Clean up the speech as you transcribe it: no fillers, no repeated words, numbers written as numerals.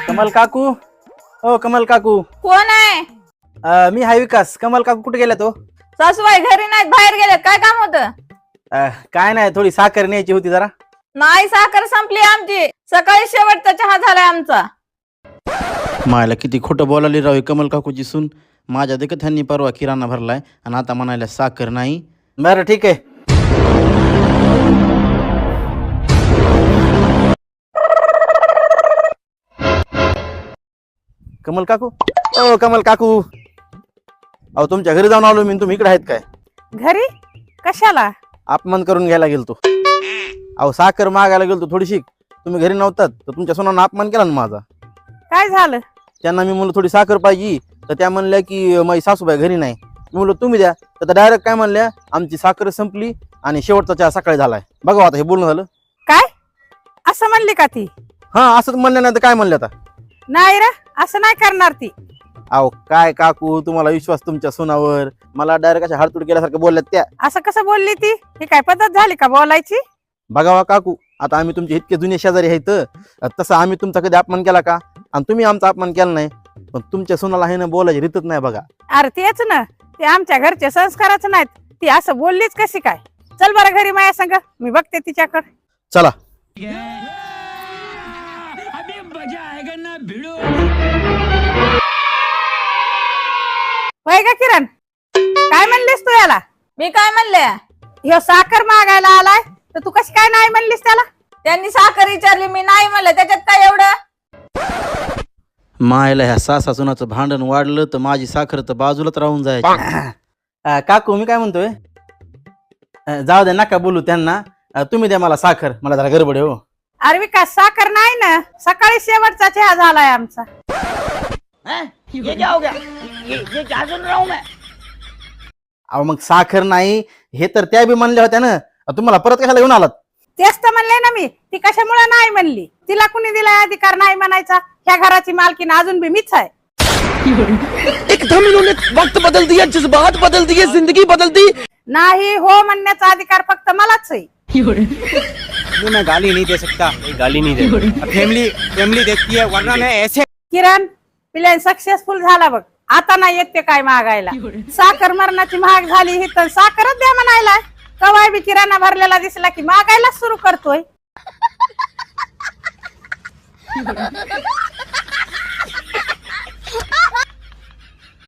कमल काकू. हो कमल काकू. कोण आहे? मी हाय विकास. कमल काकू कुठे गेल्या तो? सासूबाई घरी नाहीत, बाहेर गेलेत. काय काम होतं? काय नाही, थोडी साखर न्यायची होती जरा. नाही, साखर संपली आमची. सकाळी शेवटचा चहा झालाय आमचा. मायला किती खोटं बोलाली राव कमल काकूची सून. माझ्या देखत ह्यांनी परवा किराणा भरलाय आणि आता म्हणायला साखर नाही. बरं ठीक आहे. कमल काकू. ओ कमल काकू. अहो तुमच्या घरी जाऊन आलो मी, तुम्ही इकडे आहेत काय? घरी कशाला? अपमान करून घ्यायला गेलतो. अहो साखर मागायला गेलतो थोडीशी, तुम्ही घरी नव्हतात तर तुमच्या सोनानं अपमान केला ना माझा. काय झालं? त्यांना मी म्हणलं थोडी साखर पाहिजे, तर त्या म्हणल्या की माझी सासूबाई घरी नाही. मी म्हणलं तुम्ही द्या, तर डायरेक्ट काय म्हणल्या, आमची साखर संपली आणि शेवटचा चहा सकाळी झालाय. बघा आता हे बोलणं झालं काय? असं म्हणली का ती? हा असं म्हणल्या नाही तर काय म्हणलं आता. नाही रे, असं नाही करणार ती. अहो काय काकू, तुम्हाला विश्वास तुमच्या सोनावर, मला डायरेक्ट अशा हाडतूड केल्यासारखं बोलल्यात त्या. असं कसं बोलली ती? ही काय पद्धत झाली का बोलायची? बघावा काकू, आता आम्ही तुमचे इतके जुने शेजारी आहेत, तसं आम्ही तुमचा कधी अपमान केला का? आणि तुम्ही आमचा अपमान केला नाही, पण तुमच्या सोनाला हे ना बोलायची रीतच नाही बघा. अरे तेच ना, ते आमच्या घरचे संस्कारच नाहीत. ती असं बोललीच कशी काय? चल बरं घरी माझ्या संग, मी बघते तिच्याकडे. चला. होय का किरण? काय म्हणलीस तू याला? मी काय म्हणले? ह्यो साखर मागायला आलाय तर तू कशी काय नाही म्हणलीस त्याला? त्यांनी साखर विचारली, मी नाही म्हणलं. त्याच्यात काय एवढं? मायला ह्या सासा सुनाचं भांडण वाढलं तर माझी साखर तर बाजूलाच राहून जायची. काकू मी काय म्हणतोय, जाऊ दे नका बोलू त्यांना. तुम्ही द्या मला साखर, मला जरा गडबड आहे हो. अरे विकास, साखर नाही ना, सकाळी शेवटचा चहा झालाय आमचा. अहो मग साखर नाही हे तर त्या बी म्हणल्या होत्या ना, तुम्हाला परत कशाला घेऊन आलात? तेच तर म्हणले ना मी, ती कशामुळे नाही म्हणली? तिला कुणी दिलाय अधिकार नाही म्हणायचा? ह्या घराची मालकीन अजून बी मीच आहे. एकदम इन्होंने वक्त बदल दिया, जज्बात बदल दिए, जिंदगी बदल दी. नाही हो म्हणण्याचा अधिकार फक्त मलाच आहे. मैं गाली नहीं दे सकता, गाली नहीं दे. फैमिली फैमिली देखती है, वरना मैं ऐसे. किरण, प्लॅन सक्सेसफुल झाला बघ. आता नाही येत ते काय मागायला. साखर मरणाची महाग झाली ही तर साखरच द्या म्हणायला. कवाय बी किराणा भरलेला दिसला की मागायला सुरू करतोय.